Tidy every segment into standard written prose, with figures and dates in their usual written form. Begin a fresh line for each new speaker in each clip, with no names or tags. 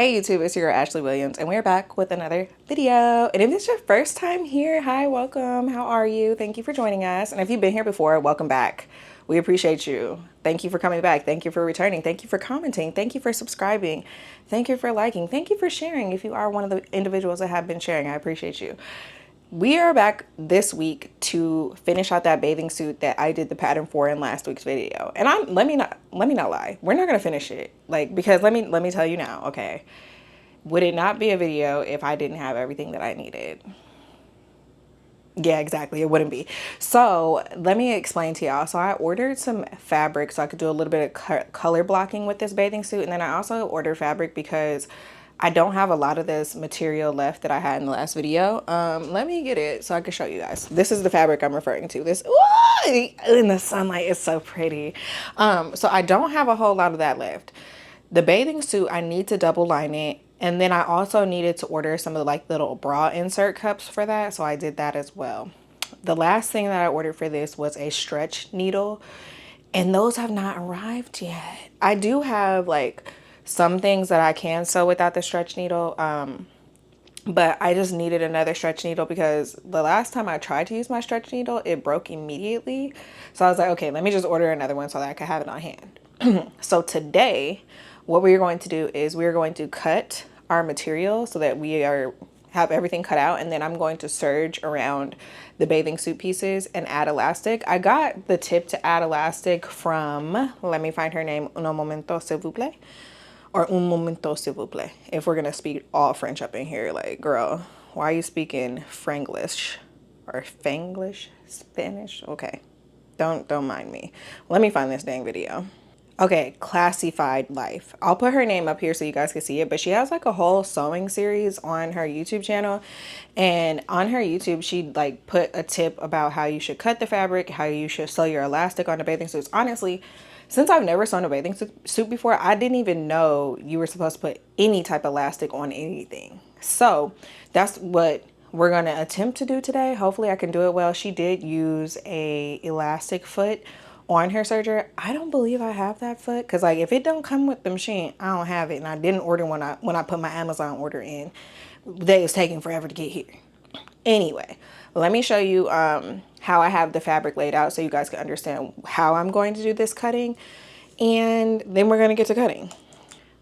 Hey YouTube, it's your girl Ashley Williams, and we're back with another video. And if it's your first time here, hi, welcome. How are you? Thank you for joining us. And if you've been here before, welcome back. We appreciate you. Thank you for coming back. Thank you for returning. Thank you for commenting. Thank you for subscribing. Thank you for liking. Thank you for sharing. If you are one of the individuals that have been sharing, I appreciate you. We are back this week to finish out that bathing suit that I did the pattern for in last week's video. And let me not lie. We're not gonna finish it. Because let me tell you now, okay. Would it not be a video if I didn't have everything that I needed? Yeah, exactly. It wouldn't be. So let me explain to y'all. So I ordered some fabric so I could do a little bit of color blocking with this bathing suit. And then I also ordered fabric because I don't have a lot of this material left that I had in the last video. Let me get it so I can show you guys. This is the fabric I'm referring to. This in the sunlight is so pretty. So I don't have a whole lot of that left. The bathing suit, I need to double line it. And then I also needed to order some of the little bra insert cups for that. So I did that as well. The last thing that I ordered for this was a stretch needle. And those have not arrived yet. I do have some things that I can sew without the stretch needle. But I just needed another stretch needle because the last time I tried to use my stretch needle, it broke immediately. So I was like, okay, let me just order another one so that I can have it on hand. So today, what we're going to do is we're going to cut our material so that we have everything cut out, and then I'm going to serge around the bathing suit pieces and add elastic. I got the tip to add elastic from, let me find her name, un momento s'il vous plaît, or un momento s'il vous plaît, if we're gonna speak all French up in here. Like, girl, why are you speaking Franglish or Fanglish, Spanish? Okay, don't mind me. Let me find this dang video. Okay, Classified Life. I'll put her name up here so you guys can see it, but she has a whole sewing series on her YouTube channel. And on her YouTube, she put a tip about how you should cut the fabric, how you should sew your elastic on the bathing suits. Honestly, since I've never sewn a bathing suit before, I didn't even know you were supposed to put any type of elastic on anything. So that's what we're going to attempt to do today. Hopefully I can do it well. She did use a elastic foot on her serger. I don't believe I have that foot because if it don't come with the machine, I don't have it. And I didn't order when I put my Amazon order in. They was taking forever to get here. Anyway, let me show you how I have the fabric laid out so you guys can understand how I'm going to do this cutting, and then we're going to get to cutting.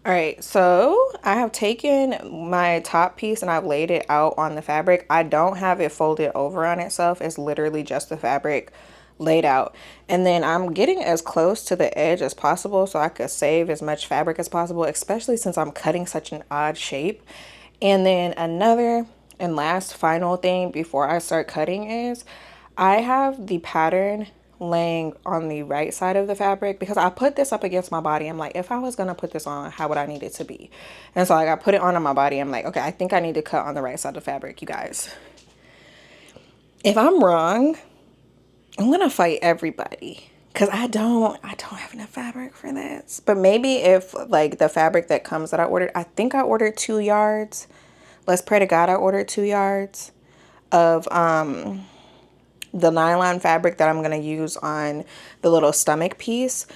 All right, so I have taken my top piece and I've laid it out on the fabric. I don't have it folded over on itself. It's literally just the fabric laid out. And then I'm getting as close to the edge as possible so I could save as much fabric as possible, especially since I'm cutting such an odd shape. And then another and last final thing before I start cutting is I have the pattern laying on the right side of the fabric because I put this up against my body. I'm like, if I was gonna put this on, how would I need it to be? And so I put it on my body. I'm like, okay, I think I need to cut on the right side of the fabric, you guys. If I'm wrong, I'm gonna fight everybody because I don't have enough fabric for this. But maybe if the fabric that comes that I ordered, I think I ordered 2 yards. Let's pray to God I ordered 2 yards of the nylon fabric that I'm gonna use on the little stomach piece.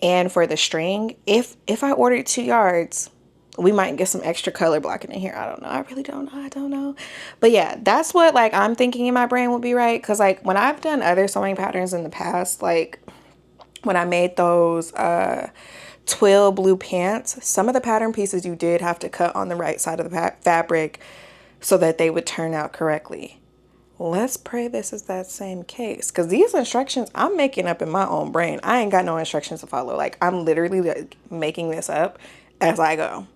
And for the string, if I ordered 2 yards, we might get some extra color blocking in here. I don't know. I really don't know. I don't know. But yeah, that's what I'm thinking in my brain would be right. Because when I've done other sewing patterns in the past, when I made those twill blue pants, some of the pattern pieces you did have to cut on the right side of the fabric so that they would turn out correctly. Let's pray this is that same case, because these instructions I'm making up in my own brain. I ain't got no instructions to follow. I'm literally making this up as I go.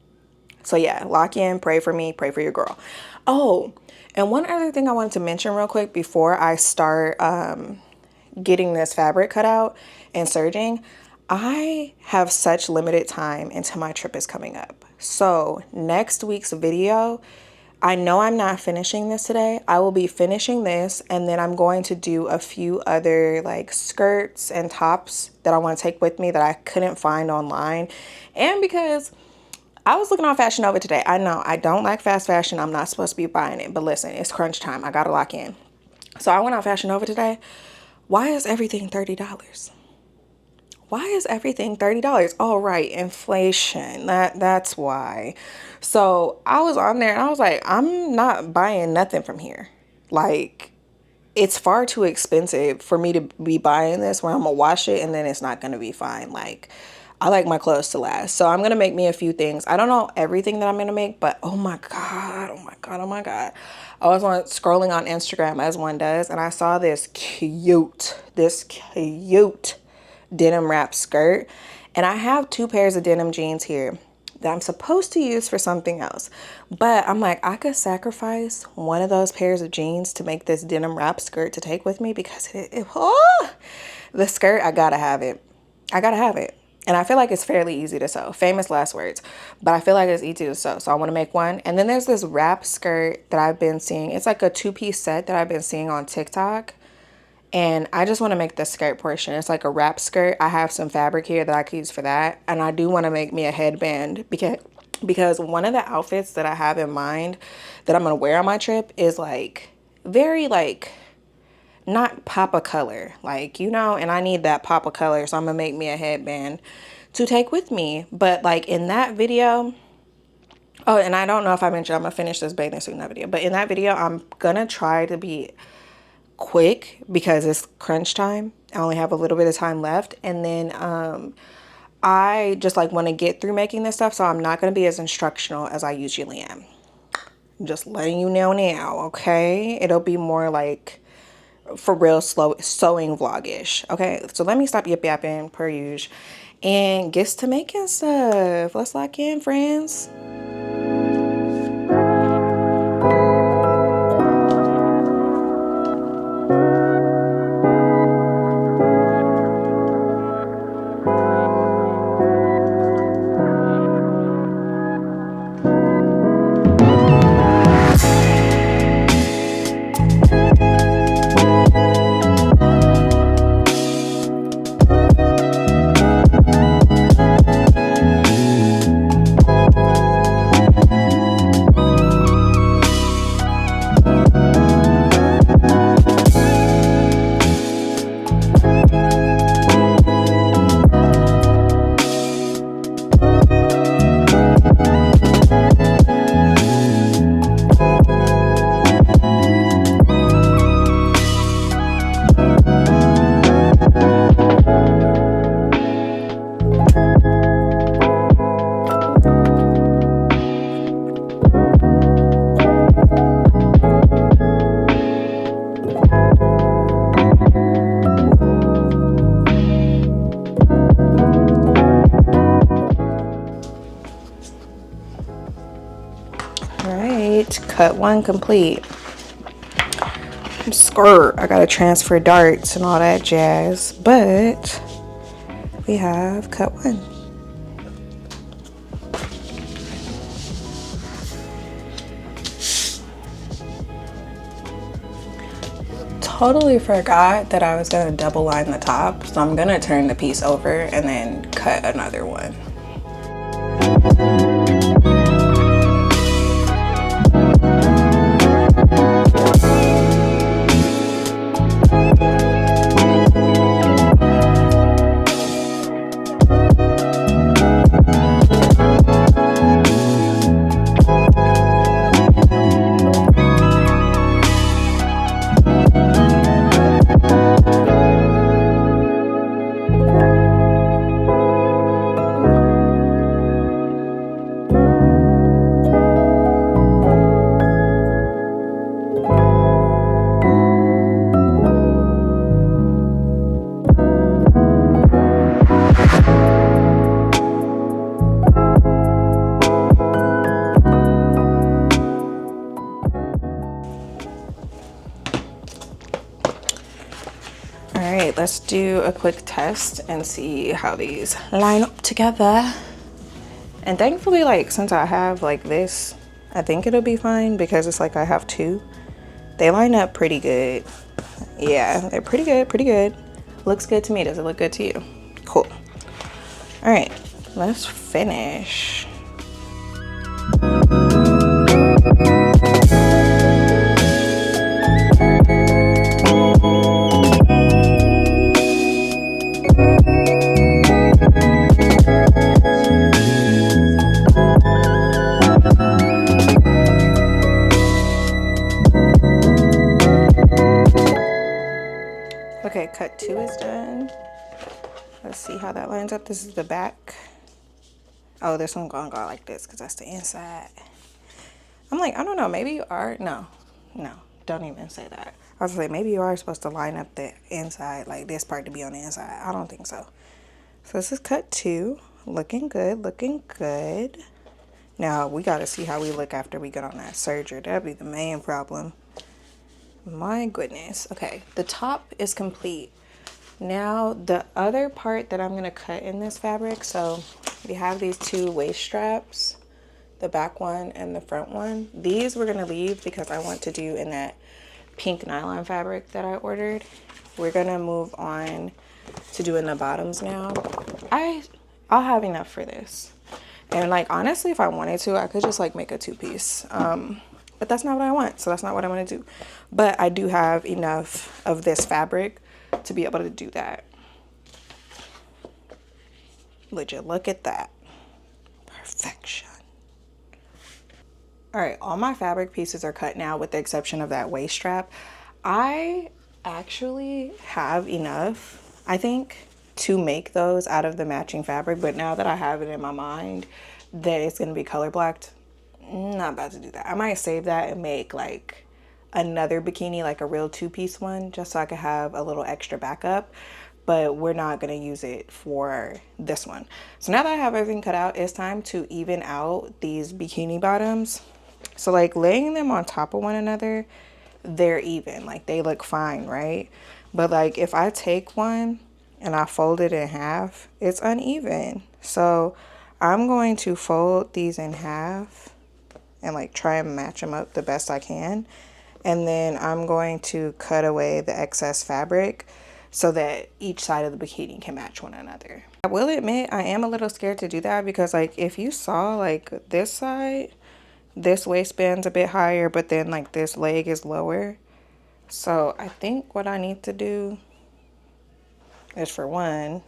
So yeah, lock in, pray for me, pray for your girl. Oh, and one other thing I wanted to mention real quick before I start getting this fabric cut out and serging. I have such limited time until my trip is coming up. So next week's video, I know I'm not finishing this today. I will be finishing this, and then I'm going to do a few other skirts and tops that I want to take with me that I couldn't find online. And because I was looking on Fashion Nova today. I know I don't like fast fashion. I'm not supposed to be buying it, but listen, it's crunch time. I gotta lock in. So I went on Fashion Nova today. Why is everything $30? why is everything $30? Oh, right, inflation. That's why. So I was on there and I was like, I'm not buying nothing from here. Like, it's far too expensive for me to be buying this where I'm gonna wash it and then it's not gonna be fine. Like, I like my clothes to last. So I'm gonna make me a few things. I don't know everything that I'm gonna make, but oh my God, oh my God, oh my God. I was scrolling on Instagram as one does, and I saw this cute denim wrap skirt. And I have 2 pairs of denim jeans here that I'm supposed to use for something else. But I'm like, I could sacrifice one of those pairs of jeans to make this denim wrap skirt to take with me because the skirt, I gotta have it. I gotta have it. And I feel like it's fairly easy to sew. Famous last words. But I feel like it's easy to sew. So I want to make one. And then there's this wrap skirt that I've been seeing. It's like a 2-piece set that I've been seeing on TikTok. And I just want to make the skirt portion. It's like a wrap skirt. I have some fabric here that I could use for that. And I do want to make me a headband because one of the outfits that I have in mind that I'm going to wear on my trip is like very like not pop of color, like, you know, and I need that pop of color. So I'm going to make me a headband to take with me. But like in that video, oh, and I don't know if I mentioned I'm going to finish this bathing suit in that video, but in that video, I'm going to try to be quick because it's crunch time. I only have a little bit of time left. And then I just like want to get through making this stuff. So I'm not going to be as instructional as I usually am. I'm just letting you know now, okay? It'll be more like for real slow sewing vlogish. Okay, so let me stop yip yapping per usual and get to making stuff. Let's lock in, friends. Cut one complete. Skirt. I gotta transfer darts and all that jazz, but we have cut one. Totally forgot that I was gonna double line the top, so I'm gonna turn the piece over and then cut another one. Let's do a quick test and see how these line up together. And thankfully, like, since I have like this, I think it'll be fine because it's like I have 2. They line up pretty good. Yeah, they're pretty good. Looks good to me. Does it look good to you? Cool. All right, let's finish. two is done. Let's see how that lines up. This is the back. Oh, this one gonna go like this because that's the inside. I'm like, I don't know, maybe you are. No, don't even say that. I was like, maybe you are supposed to line up the inside, like this part to be on the inside. I don't think so. So this is cut 2. Looking good, looking good. Now we gotta see how we look after we get on that serger. That'd be the main problem. My goodness. Okay, the top is complete. Now the other part that I'm gonna cut in this fabric, so we have these 2 waist straps, the back one and the front one. These we're gonna leave because I want to do in that pink nylon fabric that I ordered. We're gonna move on to doing the bottoms now. I'll have enough for this. And like, honestly, if I wanted to, I could just like make a 2-piece. But that's not what I want. So that's not what I want to do. But I do have enough of this fabric to be able to do that. Legit, look at that. Perfection. All right, all my fabric pieces are cut now with the exception of that waist strap. I actually have enough, I think, to make those out of the matching fabric. But now that I have it in my mind that it's going to be color blacked, I'm not about to do that. I might save that and make like another bikini, like a real 2-piece one, just so I could have a little extra backup. But we're not going to use it for this one. So now that I have everything cut out, it's time to even out these bikini bottoms. So like laying them on top of one another, they're even, like they look fine, right? But like if I take one and I fold it in half, it's uneven. So I'm going to fold these in half and like try and match them up the best I can. And then I'm going to cut away the excess fabric so that each side of the bikini can match one another. I will admit I am a little scared to do that because like if you saw like this side, this waistband's a bit higher, but then like this leg is lower. So I think what I need to do is, for one,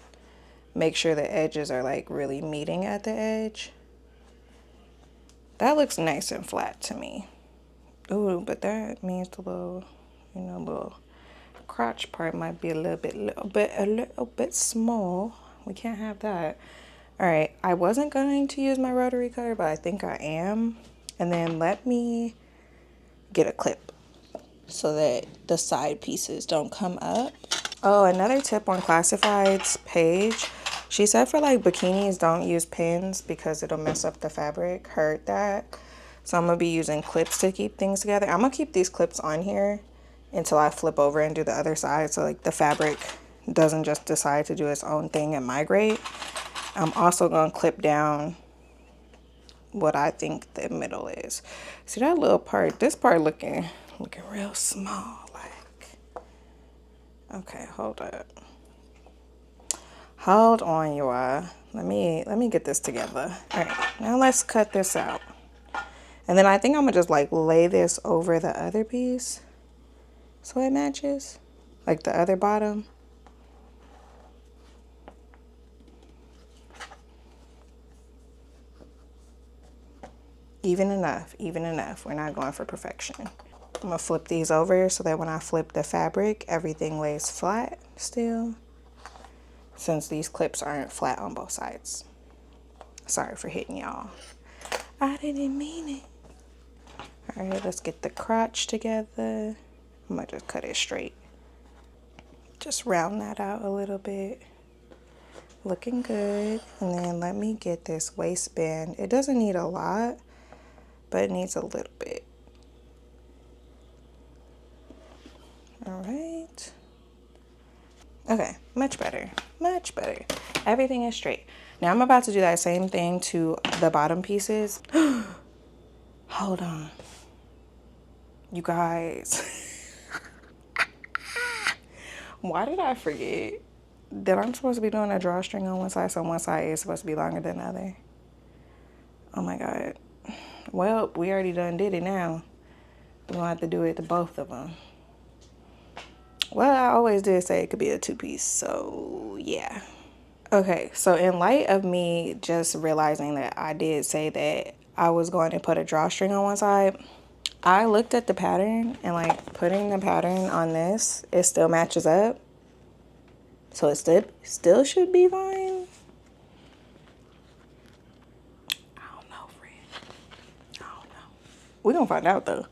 make sure the edges are like really meeting at the edge. That looks nice and flat to me. Ooh, but that means the little, little crotch part might be a little bit small. We can't have that. All right, I wasn't going to use my rotary cutter, but I think I am. And then let me get a clip so that the side pieces don't come up. Oh, another tip on Classified's page. She said for like bikinis, don't use pins because it'll mess up the fabric. Heard that. So I'm going to be using clips to keep things together. I'm going to keep these clips on here until I flip over and do the other side. So like the fabric doesn't just decide to do its own thing and migrate. I'm also going to clip down what I think the middle is. See that little part, this part looking real small, like. Okay, hold on, y'all. Let me get this together. All right, now let's cut this out. And then I think I'm gonna just like lay this over the other piece so it matches, like the other bottom. Even enough. We're not going for perfection. I'm gonna flip these over so that when I flip the fabric, everything lays flat still, since these clips aren't flat on both sides. Sorry for hitting y'all. I didn't mean it. All right, let's get the crotch together. I'm gonna just cut it straight. Just round that out a little bit. Looking good. And then let me get this waistband. It doesn't need a lot, but it needs a little bit. All right. Okay, much better. Everything is straight. Now I'm about to do that same thing to the bottom pieces. Hold on. You guys. Why did I forget that I'm supposed to be doing a drawstring on one side, so one side is supposed to be longer than the other? Oh my God. Well, we already done did it now. We're gonna have to do it to both of them. Well, I always did say it could be a 2-piece, so yeah. Okay, so in light of me just realizing that I did say that I was going to put a drawstring on one side, I looked at the pattern and like putting the pattern on this, it still matches up. So it still should be fine. I don't know, friend. I don't know. We're gonna find out though.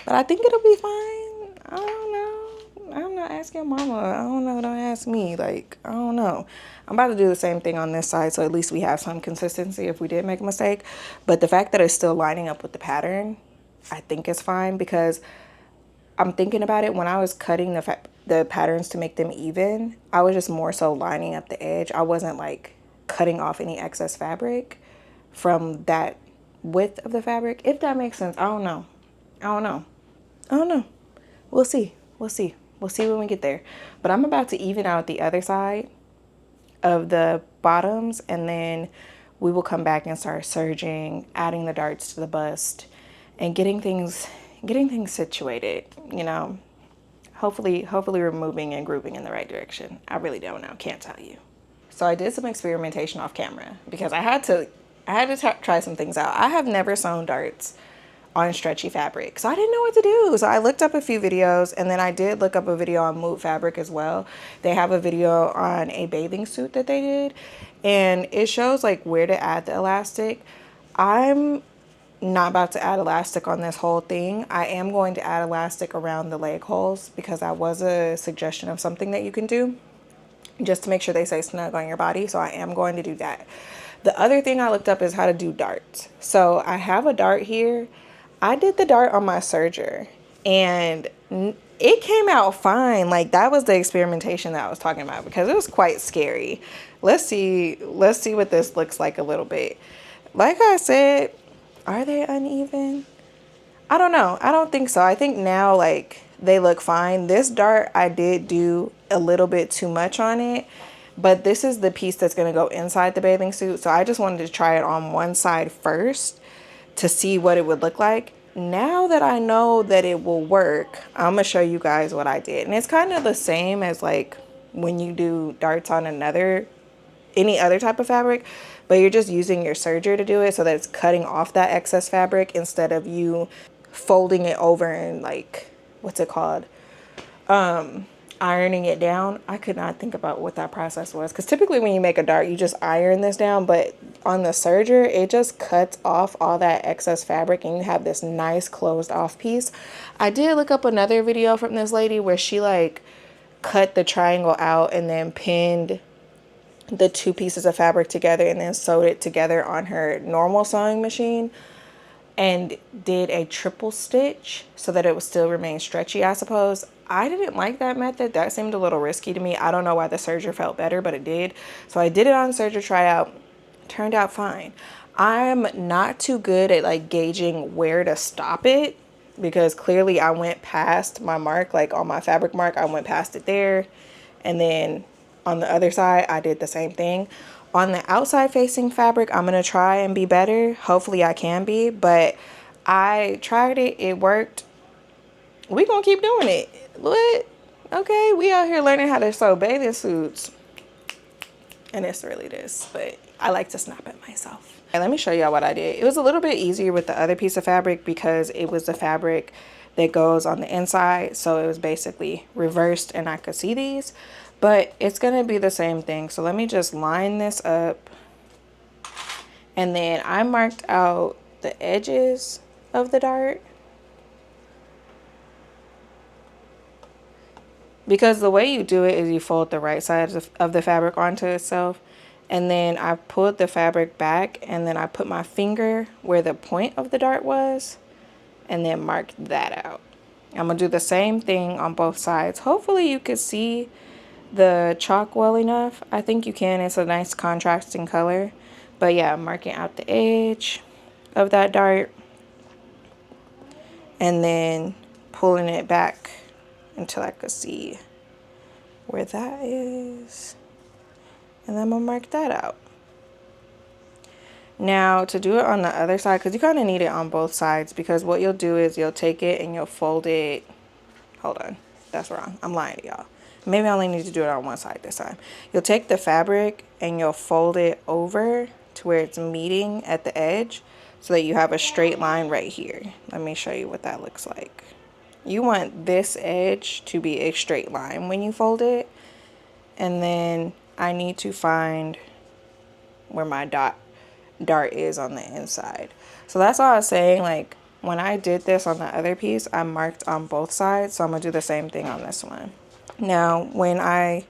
But I think it'll be fine. I don't know. I'm not asking mama. I don't know. Don't ask me. Like, I don't know. I'm about to do the same thing on this side, so at least we have some consistency if we did make a mistake. But the fact that it's still lining up with the pattern, I think is fine, because I'm thinking about it, when I was cutting the patterns to make them even, I was just more so lining up the edge. I wasn't like cutting off any excess fabric from that width of the fabric, if that makes sense. I don't know. I don't know. I don't know. We'll see. We'll see. We'll see when we get there. But I'm about to even out the other side of the bottoms, and then we will come back and start serging, adding the darts to the bust, and getting things situated, you know. Hopefully we're moving and grouping in the right direction. I really don't know. Can't tell you. So I did some experimentation off camera because I had to try some things out. I have never sewn darts on stretchy fabric, so I didn't know what to do. So I looked up a few videos, and then I did look up a video on mood fabric as well. They have a video on a bathing suit that they did, and it shows like where to add the elastic. I'm not about to add elastic on this whole thing. I am going to add elastic around the leg holes because that was a suggestion of something that you can do just to make sure they stay snug on your body. So I am going to do that. The other thing I looked up is how to do darts. So I have a dart here. I did the dart on my serger, and it came out fine. Like, that was the experimentation that I was talking about, because it was quite scary. Let's see what this looks like a little bit. Like I said, are they uneven? I don't know. I don't think so. I think now, like, they look fine. This dart, I did do a little bit too much on it, but this is the piece that's going to go inside the bathing suit. So I just wanted to try it on one side first to see what it would look like. Now that I know that it will work, I'm going to show you guys what I did. And it's kind of the same as like when you do darts on any other type of fabric, but you're just using your serger to do it so that it's cutting off that excess fabric instead of you folding it over and, like, what's it called, ironing it down. I could not think about what that process was, because typically when you make a dart you just iron this down, but on the serger it just cuts off all that excess fabric and you have this nice closed off piece. I did look up another video from this lady where she like cut the triangle out and then pinned the two pieces of fabric together and then sewed it together on her normal sewing machine and did a triple stitch so that it would still remain stretchy, I suppose. I didn't like that method. That seemed a little risky to me. I don't know why the serger felt better, but it did. So I did it on the serger tryout. Turned out fine. I'm not too good at like gauging where to stop it, because clearly I went past my mark, like on my fabric mark, I went past it there. And then on the other side, I did the same thing. On the outside facing fabric, I'm going to try and be better. Hopefully I can be, but I tried it. It worked. We going to keep doing it. What? Okay, we out here learning how to sew bathing suits. And it's really this, but I like to snap at myself. And let me show y'all what I did. It was a little bit easier with the other piece of fabric because it was the fabric that goes on the inside. So it was basically reversed and I could see these. But it's going to be the same thing. So let me just line this up. And then I marked out the edges of the dart, because the way you do it is you fold the right side of the fabric onto itself. And then I pulled the fabric back and then I put my finger where the point of the dart was and then marked that out. I'm going to do the same thing on both sides. Hopefully you could see the chalk well enough. I think you can. It's a nice contrasting color. But yeah, I'm marking out the edge of that dart and then pulling it back until I could see where that is. And then I'm gonna mark that out. Now to do it on the other side, because you kind of need it on both sides, because what you'll do is you'll take it and you'll fold it. Hold on, that's wrong. I'm lying to y'all. Maybe I only need to do it on one side this time. You'll take the fabric and you'll fold it over to where it's meeting at the edge so that you have a straight line right here. Let me show you what that looks like. You want this edge to be a straight line when you fold it. And then I need to find where my dart is on the inside. So that's all I was saying. Like when I did this on the other piece, I marked on both sides. So I'm gonna do the same thing on this one. Now, when I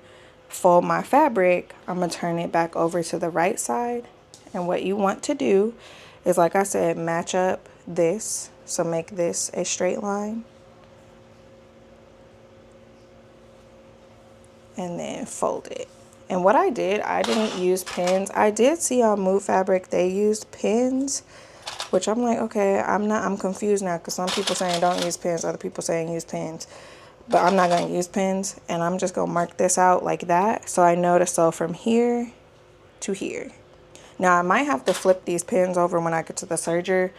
fold my fabric, I'm gonna turn it back over to the right side. And what you want to do is, like I said, match up this. So make this a straight line. And then fold it. And what I did, I didn't use pins. I did see on Move Fabric they used pins, which I'm like, okay, I'm confused now because some people saying don't use pins, other people saying use pins. But I'm not going to use pins, and I'm just going to mark this out like that so I know to sew from here to here. Now I might have to flip these pins over when I get to the serger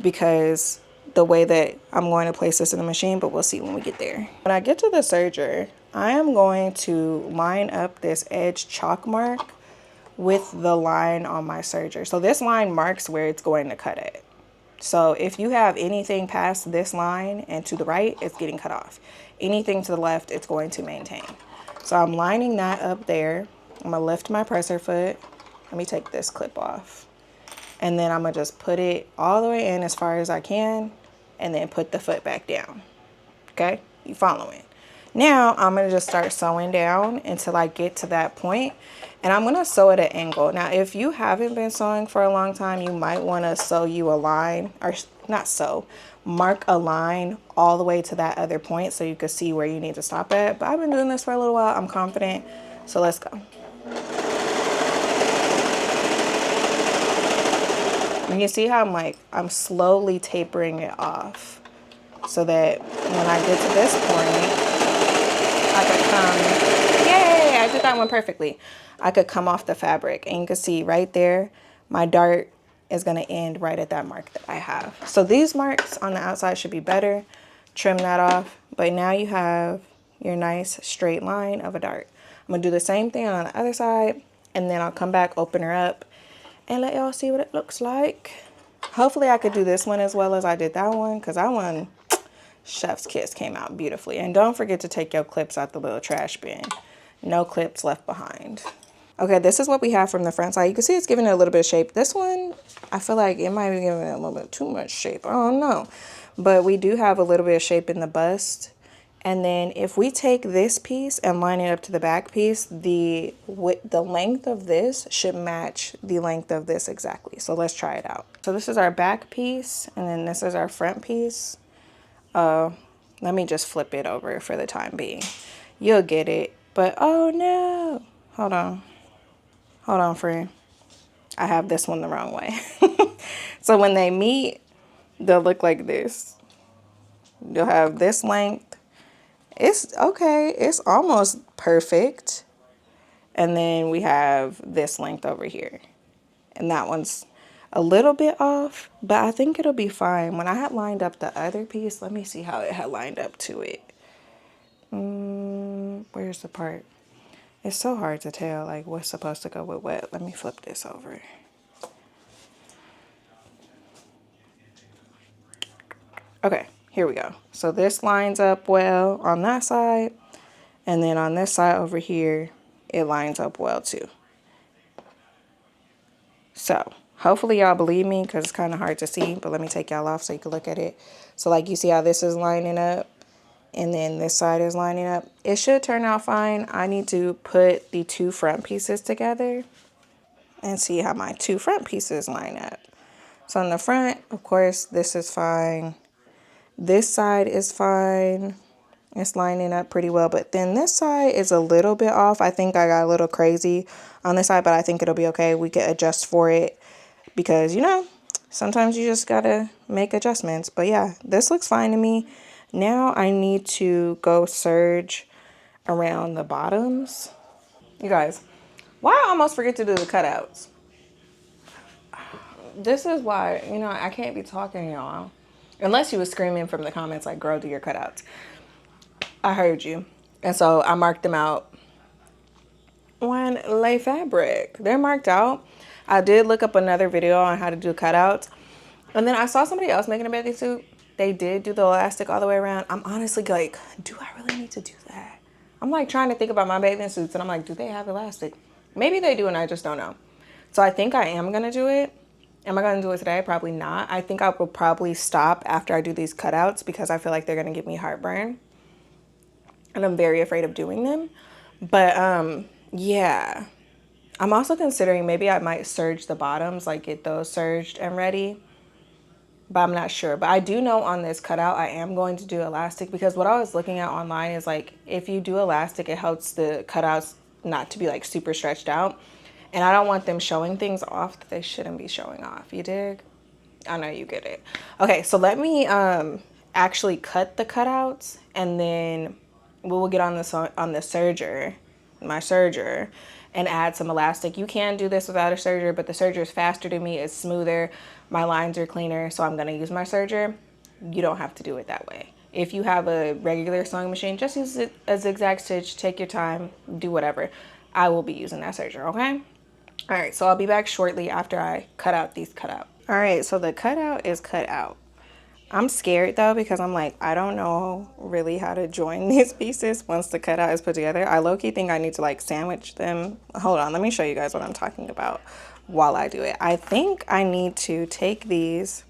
because the way that I'm going to place this in the machine, but we'll see when we get there. When I get to the serger, I am going to line up this edge chalk mark with the line on my serger. So this line marks where it's going to cut it. So if you have anything past this line and to the right, it's getting cut off. Anything to the left, it's going to maintain. So I'm lining that up there. I'm gonna lift my presser foot. Let me take this clip off. And then I'm gonna just put it all the way in as far as I can and then put the foot back down. Okay, you following? Now I'm gonna just start sewing down until I get to that point, and I'm gonna sew at an angle. Now, if you haven't been sewing for a long time, you might wanna sew you a line, or not sew, mark a line all the way to that other point so you can see where you need to stop at. But I've been doing this for a little while, I'm confident, so let's go. And you see how I'm slowly tapering it off so that when I get to this point, I could come, yay, I did that one perfectly. I could come off the fabric and you can see right there, my dart is gonna end right at that mark that I have. So these marks on the outside should be better. Trim that off, but now you have your nice straight line of a dart. I'm gonna do the same thing on the other side, and then I'll come back, open her up, and let y'all see what it looks like. Hopefully I could do this one as well as I did that one, because that one, chef's kiss, came out beautifully. And don't forget to take your clips out the little trash bin. No clips left behind. Okay, this is what we have from the front side. You can see it's giving it a little bit of shape. This one, I feel like it might be giving it a little bit too much shape. I don't know. But we do have a little bit of shape in the bust. And then if we take this piece and line it up to the back piece, the length of this should match the length of this exactly. So let's try it out. So this is our back piece, and then this is our front piece. Let me just flip it over for the time being. You'll get it. But oh no, hold on, friend. I have this one the wrong way. So when they meet, they'll look like this. You'll have this length. It's okay, it's almost perfect. And then we have this length over here. And that one's a little bit off, but I think it'll be fine. When I had lined up the other piece, let me see how it had lined up to it. Where's the part? It's so hard to tell, like, what's supposed to go with what. Let me flip this over. Okay, here we go. So this lines up well on that side, and then on this side over here, it lines up well too. So hopefully y'all believe me, because it's kind of hard to see, but let me take y'all off so you can look at it. So like you see how this is lining up, and then this side is lining up. It should turn out fine. I need to put the two front pieces together and see how my two front pieces line up. So on the front, of course, this is fine. This side is fine. It's lining up pretty well, but then this side is a little bit off. I think I got a little crazy on this side, but I think it'll be okay. We can adjust for it because, you know, sometimes you just gotta make adjustments. But yeah, this looks fine to me. Now I need to go serge around the bottoms. You guys, why I almost forget to do the cutouts? This is why, you know, I can't be talking, y'all. Unless you was screaming from the comments like, girl, do your cutouts. I heard you. And so I marked them out on Lay Fabric. They're marked out. I did look up another video on how to do cutouts. And then I saw somebody else making a bathing suit. They did do the elastic all the way around. I'm honestly like, do I really need to do that? I'm like trying to think about my bathing suits and I'm like, do they have elastic? Maybe they do and I just don't know. So I think I am gonna do it. Am I gonna do it today? Probably not. I think I will probably stop after I do these cutouts because I feel like they're gonna give me heartburn. And I'm very afraid of doing them. But yeah. I'm also considering maybe I might serge the bottoms, like get those serged and ready. But I'm not sure. But I do know on this cutout, I am going to do elastic because what I was looking at online is like, if you do elastic, it helps the cutouts not to be like super stretched out. And I don't want them showing things off that they shouldn't be showing off. You dig? I know you get it. Okay, so let me actually cut the cutouts and then we will get on the serger, my serger, and add some elastic. You can do this without a serger, but the serger is faster to me. It's smoother. My lines are cleaner, so I'm gonna use my serger. You don't have to do it that way. If you have a regular sewing machine, just use it a zigzag stitch. Take your time, do whatever. I will be using that serger, okay? All right, so I'll be back shortly after I cut out these cutouts. All right, so the cutout is cut out. I'm scared though because I'm like, I don't know really how to join these pieces once the cutout is put together. I low-key think I need to like sandwich them. Hold on, let me show you guys what I'm talking about while I do it. I think I need to take these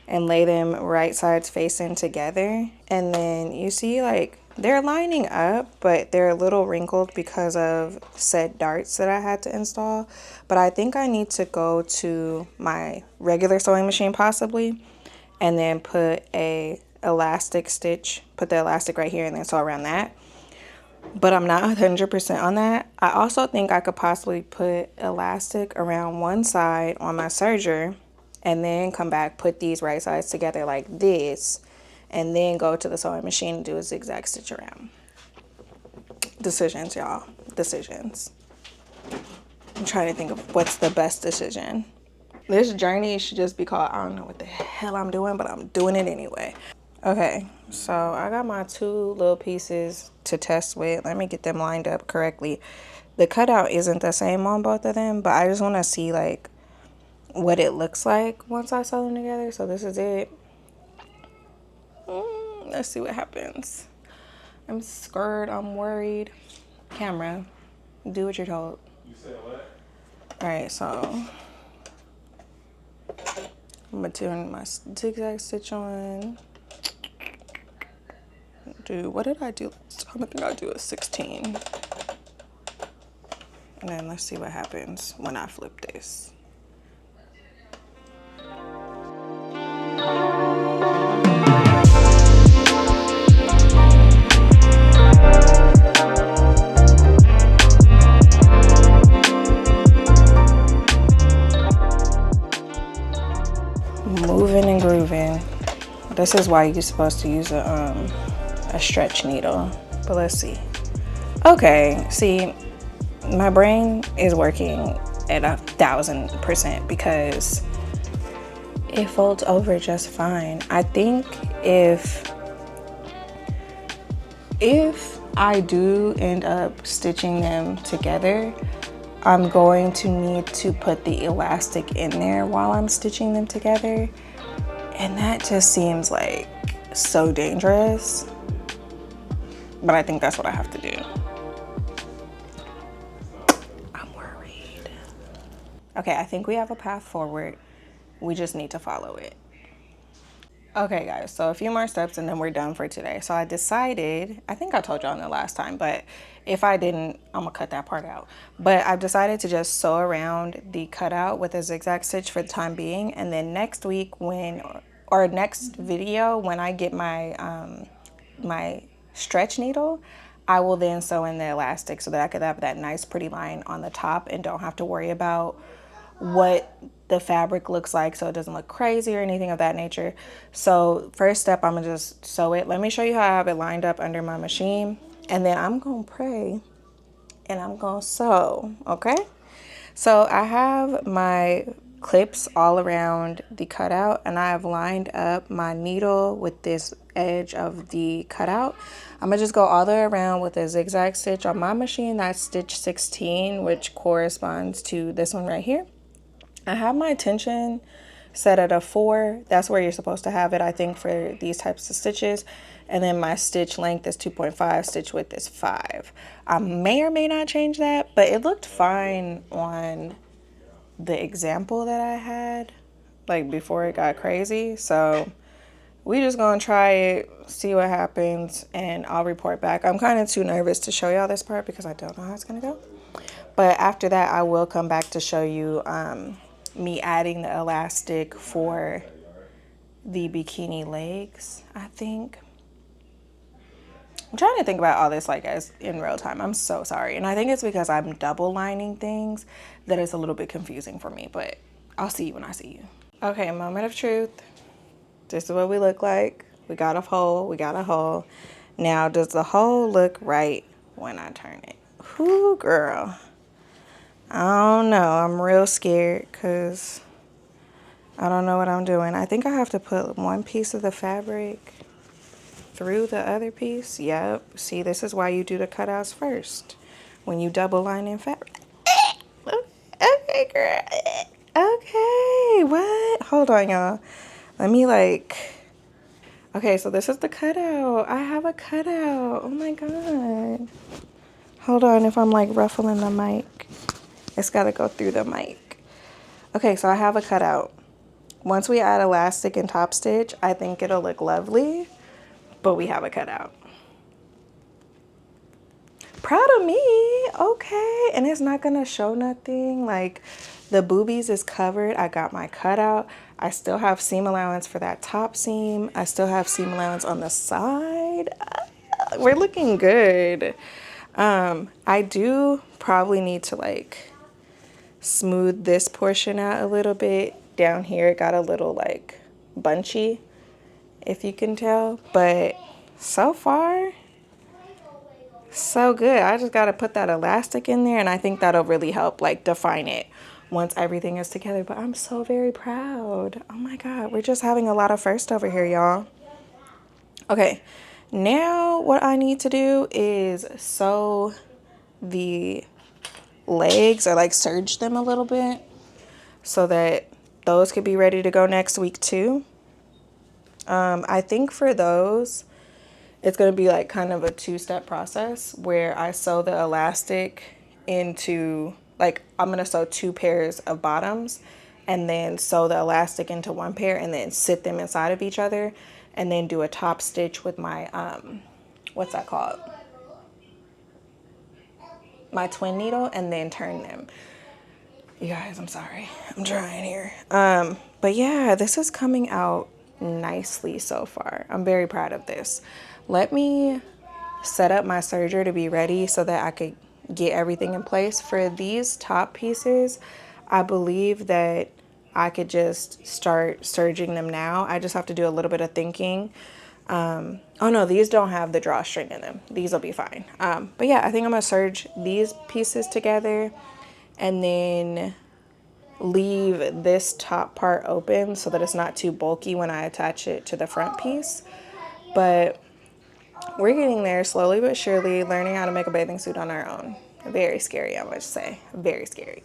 and lay them right sides facing together. And then you see like they're lining up, but they're a little wrinkled because of said darts that I had to install. But I think I need to go to my regular sewing machine possibly and then put a elastic stitch, put the elastic right here and then sew around that. But I'm not 100% on that. I also think I could possibly put elastic around one side on my serger and then come back, put these right sides together like this, and then go to the sewing machine and do a zigzag stitch around. Decisions, y'all. Decisions. I'm trying to think of what's the best decision. This journey should just be called, I don't know what the hell I'm doing, but I'm doing it anyway. Okay, so I got my two little pieces to test with. Let me get them lined up correctly. The cutout isn't the same on both of them, but I just want to see like what it looks like once I sew them together. So this is it. Let's see what happens. I'm scared, I'm worried. Camera, do what you're told.
You said what?
All right, so I'm gonna turn my zigzag stitch on. What did I do last time? I think I do a 16. And then let's see what happens when I flip this. Moving and grooving. This is why you're supposed to use a stretch needle, but let's see. Okay, see, my brain is working at 1,000% because it folds over just fine. I think if I do end up stitching them together, I'm going to need to put the elastic in there while I'm stitching them together, and that just seems like so dangerous. But I think that's what I have to do. I'm worried. Okay, I think we have a path forward. We just need to follow it. Okay, guys, so a few more steps and then we're done for today. So I decided, I think I told y'all in the last time, but if I didn't, I'm gonna cut that part out. But I've decided to just sew around the cutout with a zigzag stitch for the time being. And then next week or next video, when I get my, my stretch needle, I will then sew in the elastic so that I could have that nice pretty line on the top and don't have to worry about what the fabric looks like so it doesn't look crazy or anything of that nature. So first step, I'm gonna just sew it. Let me show you how I have it lined up under my machine, and then I'm gonna pray and I'm gonna sew, okay? So I have my clips all around the cutout and I have lined up my needle with this edge of the cutout. I'm gonna just go all the way around with a zigzag stitch. On my machine, that's stitch 16, which corresponds to this one right here. I have my tension set at a 4. That's where you're supposed to have it, I think, for these types of stitches. And then my stitch length is 2.5, stitch width is 5. I may or may not change that, but it looked fine on the example that I had, like before it got crazy. So we just gonna try it, see what happens, and I'll report back. I'm kind of too nervous to show y'all this part because I don't know how it's gonna go. But after that, I will come back to show you me adding the elastic for the bikini legs, I think. I'm trying to think about all this like as in real time. I'm so sorry. And I think it's because I'm double lining things that it's a little bit confusing for me, but I'll see you when I see you. Okay, moment of truth. This is what we look like. We got a hole, we got a hole. Now, does the hole look right when I turn it? Whoo, girl. I don't know. I'm real scared because I don't know what I'm doing. I think I have to put one piece of the fabric through the other piece. Yep. See, this is why you do the cutouts first when you double line in fabric. Okay, girl. Okay, what? Hold on, y'all. Let me okay, so this is the cutout. I have a cutout. Oh my God. Hold on, if I'm like ruffling the mic, it's gotta go through the mic. Okay, so I have a cutout. Once we add elastic and top stitch, I think it'll look lovely, but we have a cutout. Proud of me. Okay, and it's not gonna show nothing. Like the boobies is covered. I got my cutout. I still have seam allowance for that top seam. I still have seam allowance on the side. We're looking good. I do probably need to like smooth this portion out a little bit. Down here it got a little like bunchy, if you can tell, but so far so good. I just got to put that elastic in there, and I think that'll really help like define it once everything is together. But I'm so very proud. Oh my God, we're just having a lot of first over here, y'all. Okay, now what I need to do is sew the legs, or like serge them a little bit so that those could be ready to go next week too. I think for those it's going to be like kind of a 2-step process where I sew the elastic into, like, I'm going to sew 2 pairs of bottoms and then sew the elastic into 1 pair and then sit them inside of each other and then do a top stitch with my, what's that called? My twin needle, and then turn them. You guys, I'm sorry. I'm trying here. But yeah, this is coming out nicely so far. I'm very proud of this. Let me set up my serger to be ready so that I could get everything in place. For these top pieces, I believe that I could just start serging them now. I just have to do a little bit of thinking. Oh no, these don't have the drawstring in them. These will be fine. But yeah, I think I'm gonna serge these pieces together and then leave this top part open so that it's not too bulky when I attach it to the front piece. But we're getting there slowly but surely, learning how to make a bathing suit on our own. Very scary, I must say. Very scary.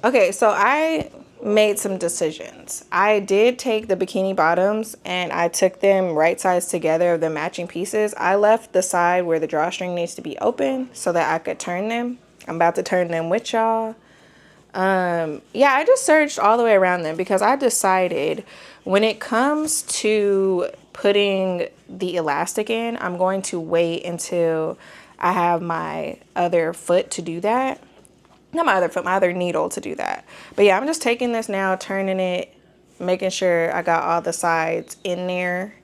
Okay, so I made some decisions. I did take the bikini bottoms and I took them right sides together of the matching pieces. I left the side where the drawstring needs to be open so that I could turn them. I'm about to turn them with y'all. Yeah, I just serged all the way around them because I decided when it comes to putting the elastic in, I'm going to wait until I have my other foot to do that. Not my other foot, my other needle to do that. But yeah, I'm just taking this now, turning it, making sure I got all the sides in there.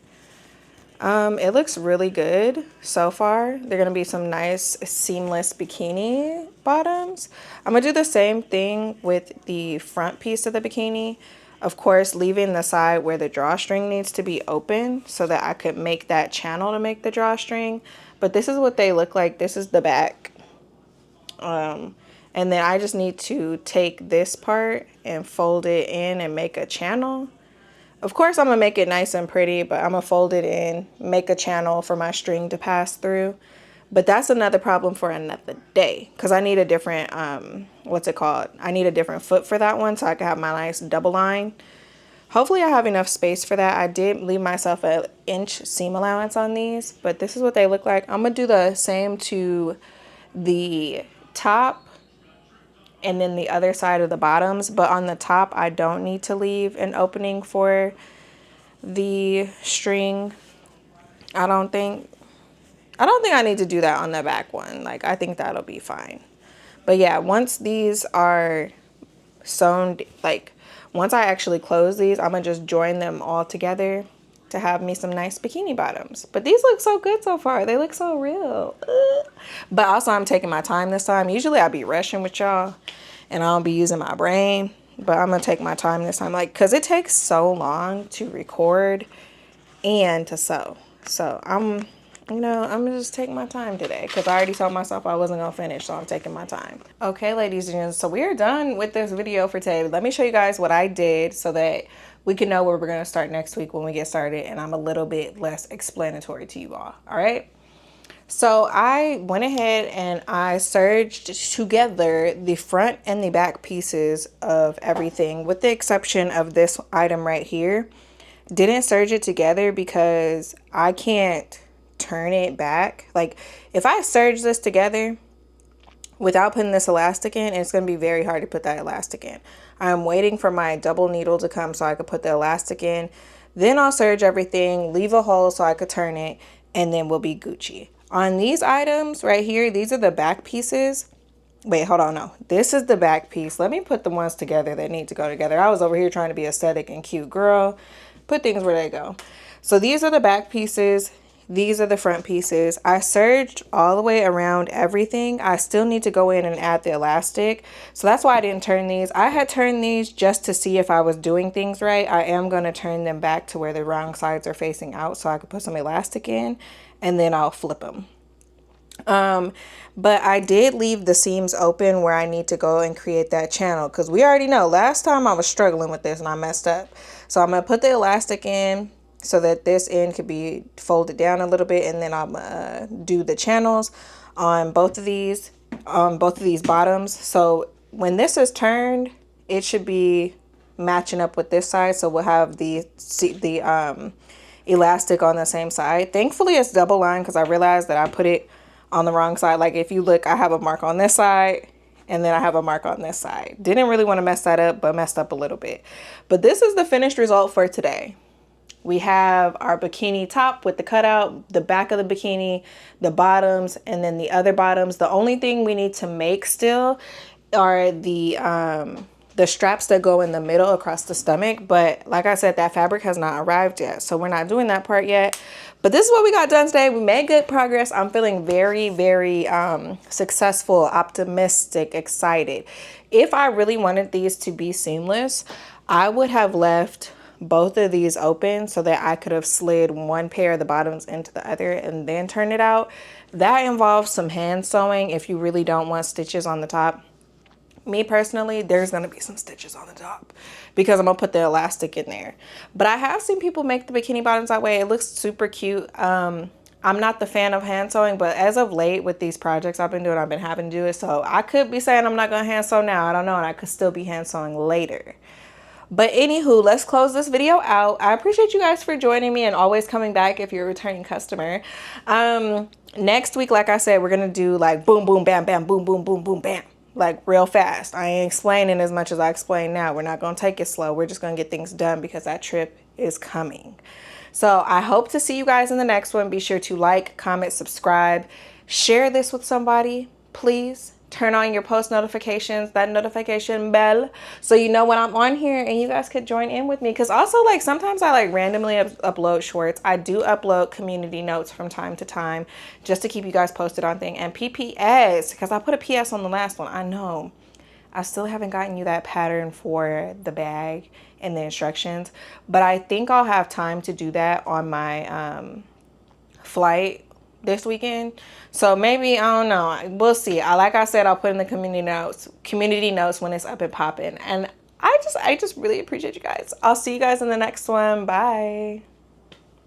It looks really good so far. They're gonna be some nice seamless bikini bottoms. I'm gonna do the same thing with the front piece of the bikini. Of course, leaving the side where the drawstring needs to be open so that I could make that channel to make the drawstring. But this is what they look like. This is the back. And then I just need to take this part and fold it in and make a channel. Of course, I'm gonna make it nice and pretty, but I'm gonna fold it in, make a channel for my string to pass through. But that's another problem for another day because I need a different, what's it called? I need a different foot for that one so I can have my nice double line. Hopefully I have enough space for that. I did leave myself an inch seam allowance on these, but this is what they look like. I'm gonna do the same to the top and then the other side of the bottoms, but on the top I don't need to leave an opening for the string. I don't think I need to do that on the back one. Like, I think that'll be fine. But yeah, once these are sewn, like once I actually close these, I'm gonna just join them all together to have me some nice bikini bottoms. But these look so good so far. They look so real. But also I'm taking my time this time. Usually I'd be rushing with y'all and I don't be using my brain, but I'm gonna take my time this time, like, cause it takes so long to record and to sew. So I'm gonna just take my time today because I already told myself I wasn't gonna finish, so I'm taking my time. Okay, ladies and gents, so we are done with this video for today. Let me show you guys what I did so that we can know where we're gonna start next week when we get started, and I'm a little bit less explanatory to you all right? So I went ahead and I serged together the front and the back pieces of everything, with the exception of this item right here. Didn't serge it together because I can't turn it back. Like, if I serge this together without putting this elastic in, it's going to be very hard to put that elastic in. I'm waiting for my double needle to come so I could put the elastic in. Then I'll serge everything, leave a hole so I could turn it, and then we'll be Gucci. On these items right here, these are the back pieces. Wait, hold on, no. This is the back piece. Let me put the ones together that need to go together. I was over here trying to be aesthetic and cute, girl. Put things where they go. So these are the back pieces. These are the front pieces. I serged all the way around everything. I still need to go in and add the elastic. So that's why I didn't turn these. I had turned these just to see if I was doing things right. I am going to turn them back to where the wrong sides are facing out so I could put some elastic in, and then I'll flip them. But I did leave the seams open where I need to go and create that channel, because we already know last time I was struggling with this and I messed up. So I'm going to put the elastic in so that this end could be folded down a little bit, and then I'm do the channels on both of these bottoms. So when this is turned, it should be matching up with this side, so we'll have the elastic on the same side. Thankfully it's double lined, because I realized that I put it on the wrong side. Like, if you look, I have a mark on this side and then I have a mark on this side. Didn't really want to mess that up, but messed up a little bit. But this is the finished result for today. We have our bikini top with the cutout, the back of the bikini, the bottoms, and then the other bottoms. The only thing we need to make still are the straps that go in the middle across the stomach. But like I said, that fabric has not arrived yet, so we're not doing that part yet. But this is what we got done today. We made good progress. I'm feeling very, very successful, optimistic, excited. If I really wanted these to be seamless, I would have left both of these open so that I could have slid one pair of the bottoms into the other and then turn it out. That involves some hand sewing if you really don't want stitches on the top. Me personally, there's going to be some stitches on the top because I'm going to put the elastic in there. But I have seen people make the bikini bottoms that way. It looks super cute. I'm not the fan of hand sewing, but as of late with these projects I've been doing, I've been having to do it. So I could be saying I'm not going to hand sew now. I don't know. And I could still be hand sewing later. But anywho, let's close this video out. I appreciate you guys for joining me and always coming back if you're a returning customer. Next week, like I said, we're going to do like boom, boom, bam, bam, boom, boom, boom, boom, bam. Like real fast. I ain't explaining as much as I explain now. We're not going to take it slow. We're just going to get things done because that trip is coming. So I hope to see you guys in the next one. Be sure to like, comment, subscribe, share this with somebody, please. Turn on your post notifications, that notification bell, so you know when I'm on here and you guys could join in with me. Because also, like, sometimes I like randomly upload shorts. I do upload community notes from time to time just to keep you guys posted on things. And PPS, because I put a PS on the last one. I know I still haven't gotten you that pattern for the bag and the instructions, but I think I'll have time to do that on my flight this weekend. So maybe, I don't know, we'll see. Like I said, I'll put in the community notes when it's up and popping. And I just really appreciate you guys. I'll see you guys in the next one. Bye.